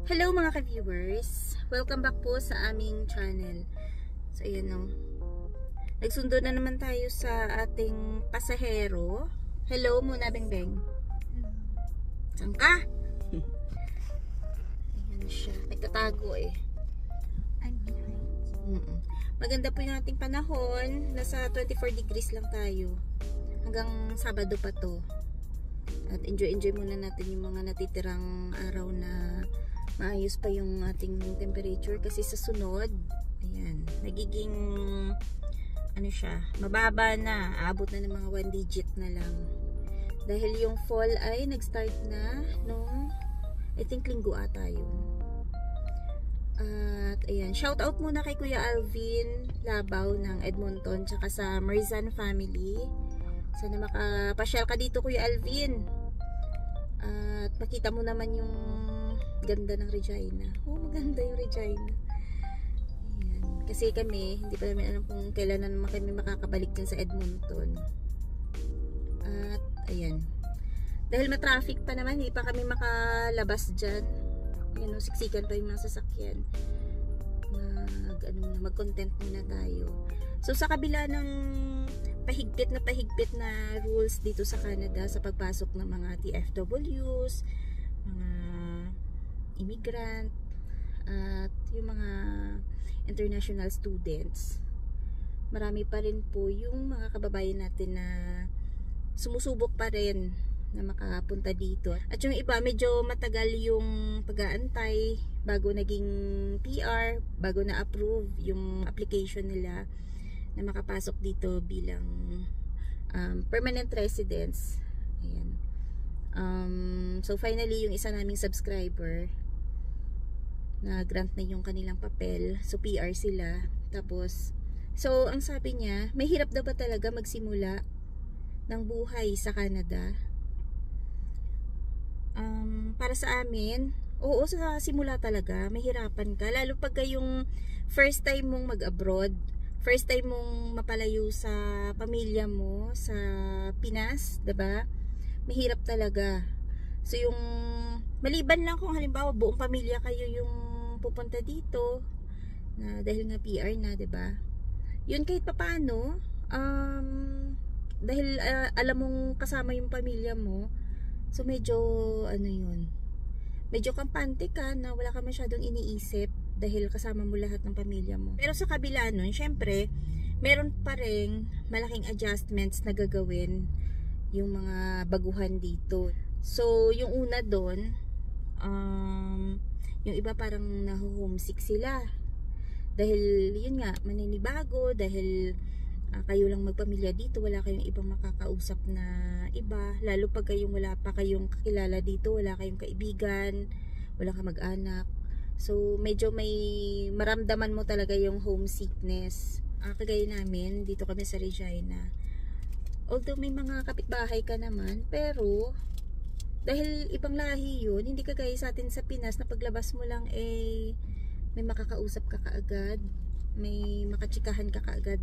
Hello mga ka-viewers! Welcome back po sa aming channel. So ayan o. Nagsundo na naman tayo sa ating pasahero. Hello muna, Bengbeng. Saan ka? Ayan siya. Nagtatago eh. I'm behind. Maganda po yung ating panahon. Nasa 24 degrees lang tayo. Hanggang Sabado pa to. At enjoy muna natin yung mga natitirang araw na maayos pa yung ating temperature, kasi sa sunod, ayan, nagiging ano siya, mababa na, aabot na ng mga 1 digit na lang. Dahil yung fall ay nag-start na nung, I think, linggo ata yun. At ayan, shout out muna kay Kuya Alvin Labaw ng Edmonton, tsaka sa Marizan family. Sana makapasyal ka dito, Kuya Alvin. At makita mo naman yung ganda ng Regina. Oh, maganda yung Regina. Ayan. Kasi kami, hindi pa namin alam kung kailan na naman kami makakabalik dyan sa Edmonton. At, ayan. Dahil matraffic pa naman, hindi pa kami makalabas dyan. Ayan, siksikan pa yung mga sasakyan. Mag-content muna tayo. So, sa kabila ng pahigpit na rules dito sa Canada sa pagpasok ng mga TFWs, mga immigrant, at yung mga international students, marami pa rin po yung mga kababayan natin na sumusubok pa rin na makapunta dito. At yung iba, medyo matagal yung pag-aantay bago naging PR, bago na-approve yung application nila na makapasok dito bilang permanent residents. Ayan. So finally, yung isa naming subscriber na grant na yung kanilang papel. So PR sila. Tapos, so ang sabi niya, may hirap daw ba talaga magsimula ng buhay sa Canada? Para sa amin, oo, sa simula talaga, mahirapan ka. Lalo pag yung first time mong mag-abroad, first time mong mapalayo sa pamilya mo sa Pinas, 'di ba? Mahirap talaga. So yung maliban lang kung halimbawa buong pamilya kayo yung pupunta dito na dahil nga PR na, 'di ba? Yun kahit papaano, dahil alam mong kasama yung pamilya mo, so medyo ano yun, medyo kampante ka na wala ka masyadong iniisip dahil kasama mo lahat ng pamilya mo. Pero sa kabila nun, syempre meron pa rin malaking adjustments na gagawin yung mga baguhan dito. So yung una doon, yung iba parang naho-homesick sila dahil yun nga, maninibago, dahil kayo lang magpamilya dito, wala kayong ibang makakausap na iba, lalo pag kayong wala pa kayong kakilala dito, wala kayong kaibigan, wala kang mag-anak. So medyo may maramdaman mo talaga yung homesickness. Kagaya namin, dito kami sa Regina, although may mga kapitbahay ka naman, pero dahil ibang lahi yun, hindi kagaya sa atin sa Pinas na paglabas mo lang may makakausap ka kaagad, may makachikahan ka kaagad.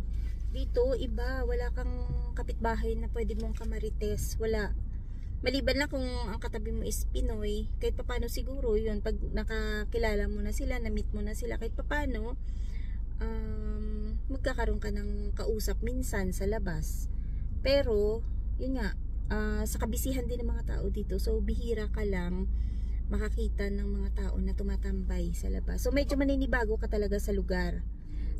Dito iba, wala kang kapitbahay na pwede mong kamarites, wala. Maliban lang kung ang katabi mo is Pinoy, kahit papano siguro yun, pag nakakilala mo na sila, na-meet mo na sila, kahit papano magkakaroon ka ng kausap minsan sa labas. Pero yun nga, sa kabisihan din ng mga tao dito, so bihira ka lang makakita ng mga tao na tumatambay sa labas. So medyo maninibago ka talaga sa lugar.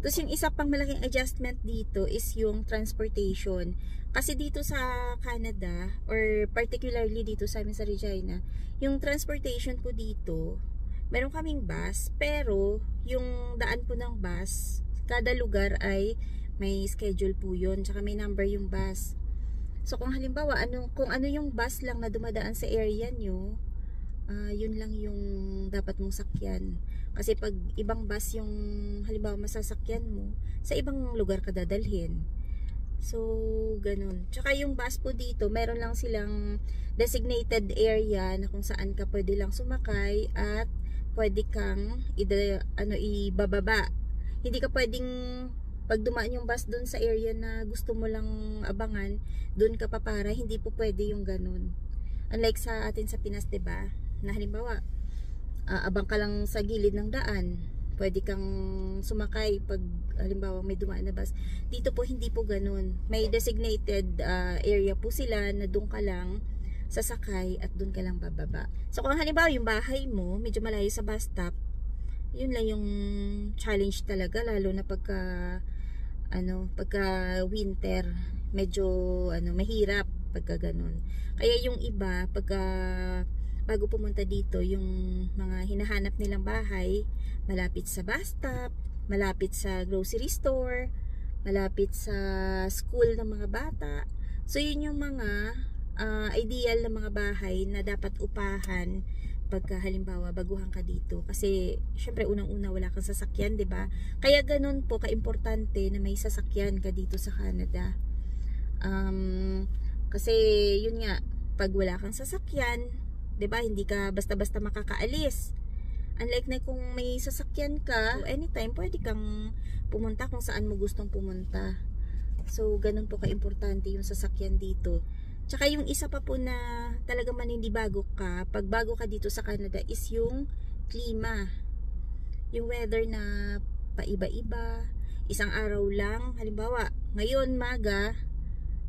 Tapos yung isa pang malaking adjustment dito is yung transportation. Kasi dito sa Canada, or particularly dito sa amin sa Regina, yung transportation po dito, meron kaming bus, pero yung daan po ng bus, kada lugar ay may schedule po yun, tsaka may number yung bus. So kung halimbawa, kung ano yung bus lang na dumadaan sa area nyo, yun lang yung dapat mong sakyan. Kasi pag ibang bus yung halimbawa masasakyan mo, sa ibang lugar ka dadalhin. So ganun. Tsaka yung bus po dito, meron lang silang designated area na kung saan ka pwede lang sumakay at pwede kang ibababa. Hindi ka pwedeng pag dumaan yung bus dun sa area na gusto mo lang abangan, dun ka papara, hindi po pwede yung ganun. Unlike sa atin sa Pinas, 'di ba? Na halimbawa, abang ka lang sa gilid ng daan. Pwede kang sumakay pag halimbawa may dumaan na bus. Dito po hindi po ganun. May designated area po sila na doon ka lang sasakay at doon ka lang bababa. So kung halimbawa yung bahay mo medyo malayo sa bus stop, yun lang yung challenge talaga, lalo na pagka winter, medyo mahirap pagka ganun. Kaya yung iba pagka bago pumunta dito, yung mga hinahanap nilang bahay malapit sa bus stop, malapit sa grocery store, malapit sa school ng mga bata. So yun yung mga ideal na mga bahay na dapat upahan pagka halimbawa baguhan ka dito, kasi syempre unang-una wala kang sasakyan, 'di ba? Kaya ganun po kaimportante na may sasakyan ka dito sa Canada. Kasi yun nga, pag wala kang sasakyan, 'di ba, hindi ka basta-basta makakaalis. Unlike na kung may sasakyan ka, anytime pwede kang pumunta kung saan mo gustong pumunta. So ganun po kaimportante yung sasakyan dito. Tsaka yung isa pa po na talagang maninibago ka pag bago ka dito sa Canada is yung klima. Yung weather na paiba-iba. Isang araw lang, halimbawa, ngayon maga,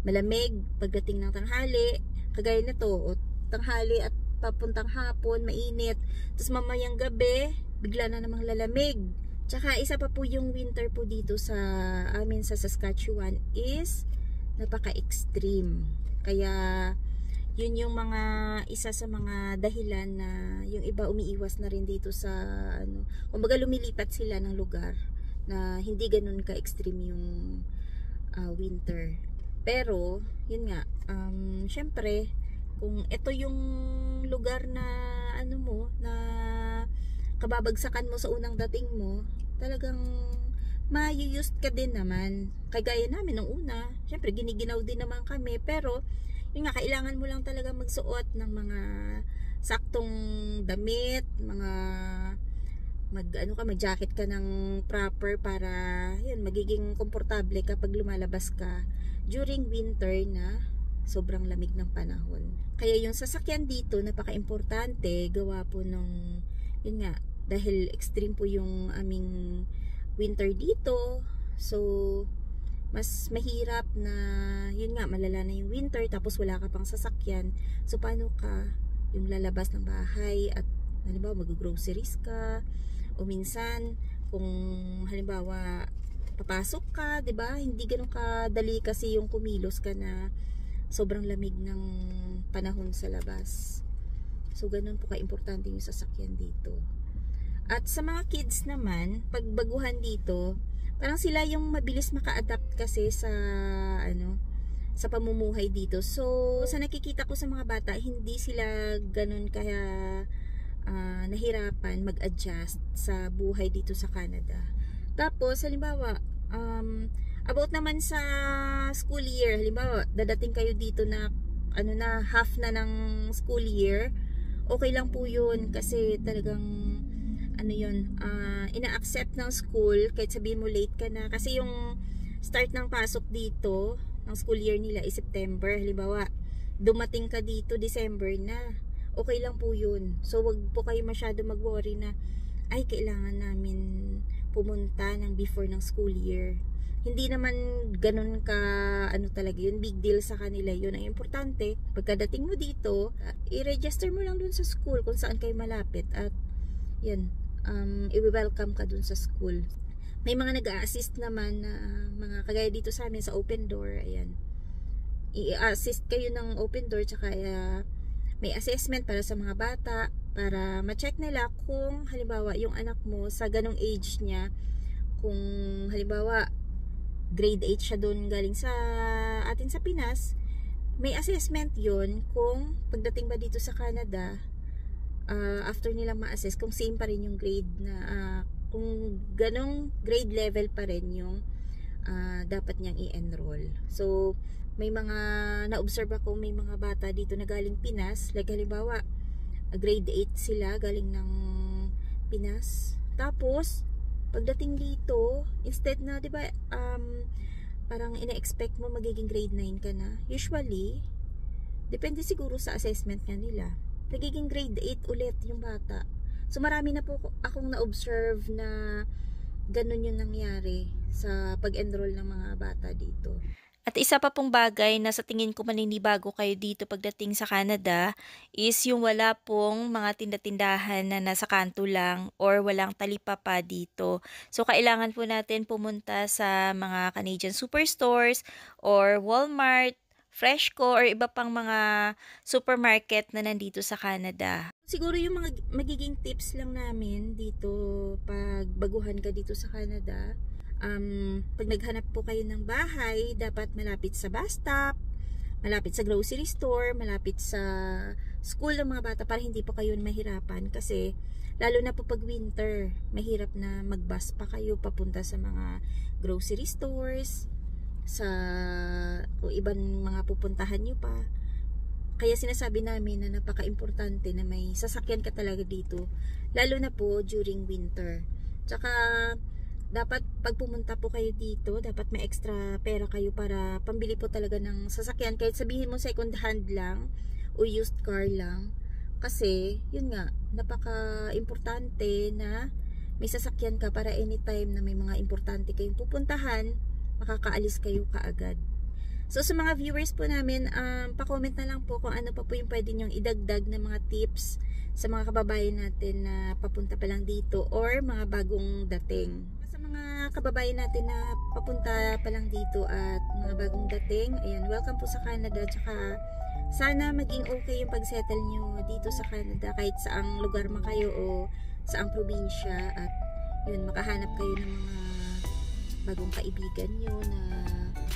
malamig, pagdating ng tanghali, kagaya na to, tanghali at papuntang hapon, mainit. Tapos mamayang gabi, bigla na namang lalamig. Tsaka isa pa po yung winter po dito sa amin sa Saskatchewan is napaka-extreme. Kaya yun yung mga isa sa mga dahilan na yung iba umiiwas na rin dito sa kumbaga lumilipat sila ng lugar na hindi ganun ka-extreme yung winter. Pero yun nga, syempre kung ito yung lugar na na kababagsakan mo sa unang dating mo, talagang mayuyust ka din naman. Kagaya namin nung una, syempre giniginaw din naman kami, pero yun nga, kailangan mo lang talaga magsuot ng mga saktong damit, mag-jacket ka ng proper para yun, magiging komportable kapag lumalabas ka during winter na sobrang lamig ng panahon. Kaya yung sasakyan dito napaka-importante, gawa po nung yun nga, dahil extreme po yung aming winter dito. So mas mahirap na yun nga, malala na yung winter tapos wala ka pang sasakyan. So paano ka yung lalabas ng bahay at halimbawa mag-groceries ka, o minsan kung halimbawa papasok ka, 'di ba? Hindi ganoon kadali kasi yung kumilos ka na sobrang lamig ng panahon sa labas. So ganun po ka-importante yung sasakyan dito. At sa mga kids naman, pag baguhan dito, parang sila yung mabilis maka-adapt kasi sa sa pamumuhay dito. So sa nakikita ko sa mga bata, hindi sila ganun kaya nahirapan mag-adjust sa buhay dito sa Canada. Tapos halimbawa, about naman sa school year, halimbawa dadating kayo dito na half na ng school year, okay lang po yun kasi talagang ina-accept ng school kahit sabihin mo late ka na, kasi yung start ng pasok dito ng school year nila is September. Halimbawa dumating ka dito December na, okay lang po yun. So wag po kayo masyado mag-worry na ay kailangan namin pumunta ng before ng school year. Hindi naman ganun ka talaga yun, big deal sa kanila yun. Ang importante, pagkadating mo dito, i-register mo lang dun sa school kung saan kayo malapit at yan, i-welcome ka dun sa school. May mga nag-a-assist naman na mga kagaya dito sa amin sa open door, ayan, i-assist kayo ng open door, tsaka may assessment para sa mga bata para ma-check nila kung halimbawa yung anak mo sa ganong age niya, kung halimbawa grade 8 siya doon galing sa atin sa Pinas, may assessment yun kung pagdating ba dito sa Canada, after nilang ma-assess kung same pa rin yung grade na kung ganong grade level pa rin yung dapat niyang i-enroll. So may mga na-observe ako, may mga bata dito na galing Pinas, like halimbawa grade 8 sila galing ng Pinas, tapos pagdating dito, instead na, 'di ba, parang ina-expect mo magiging grade 9 ka na. Usually, depende siguro sa assessment nga nila, nagiging grade 8 ulit yung bata. So marami na po akong na-observe na ganun yung nangyari sa pag-enroll ng mga bata dito. At isa pa pong bagay na sa tingin ko maninibago kayo dito pagdating sa Canada is yung wala pong mga tinda-tindahan na nasa kanto lang or walang talipapa dito. So kailangan po natin pumunta sa mga Canadian superstores or Walmart, Freshco or iba pang mga supermarket na nandito sa Canada. Siguro yung mga magiging tips lang namin dito pag baguhan ka dito sa Canada. Pag naghanap po kayo ng bahay, dapat malapit sa bus stop, malapit sa grocery store, malapit sa school ng mga bata para hindi po kayo mahirapan. Kasi lalo na po pag winter, mahirap na magbus pa kayo papunta sa mga grocery stores, sa o ibang mga pupuntahan nyo pa. Kaya sinasabi namin na napaka-importante na may sasakyan ka talaga dito, lalo na po during winter. Tsaka dapat pag pumunta po kayo dito, dapat may extra pera kayo para pambili po talaga ng sasakyan. Kahit sabihin mo second hand lang o used car lang. Kasi, yun nga, napaka-importante na may sasakyan ka para anytime na may mga importante kayong pupuntahan, makakaalis kayo kaagad. So, sa mga viewers po namin, pa-comment na lang po kung ano pa po yung pwede nyong idagdag na mga tips sa mga kababayan natin na papunta pa lang dito or mga bagong dating. Mga kababayan natin na papunta pa lang dito at mga bagong dating, ayan, welcome po sa Canada. Tsaka sana maging okay yung pag-settle nyo dito sa Canada kahit saang lugar man kayo o saang probinsya, at yun, makahanap kayo ng mga bagong kaibigan nyo na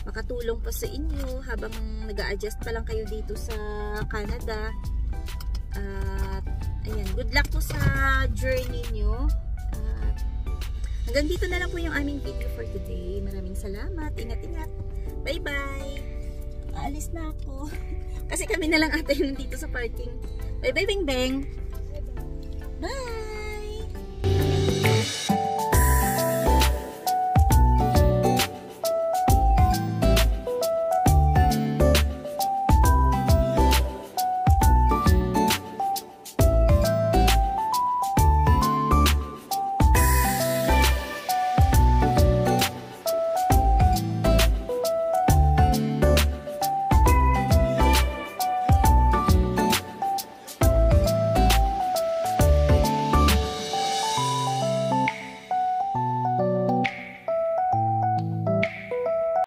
makatulong pa sa inyo habang nag-a-adjust pa lang kayo dito sa Canada. At ayan, good luck po sa journey nyo. Hanggang dito na lang po yung aming video for today. Maraming salamat. Ingat-ingat. Bye-bye. Aalis na ako. Kasi kami na lang ate nandito sa parking. Bye-bye, Beng Beng. Bye!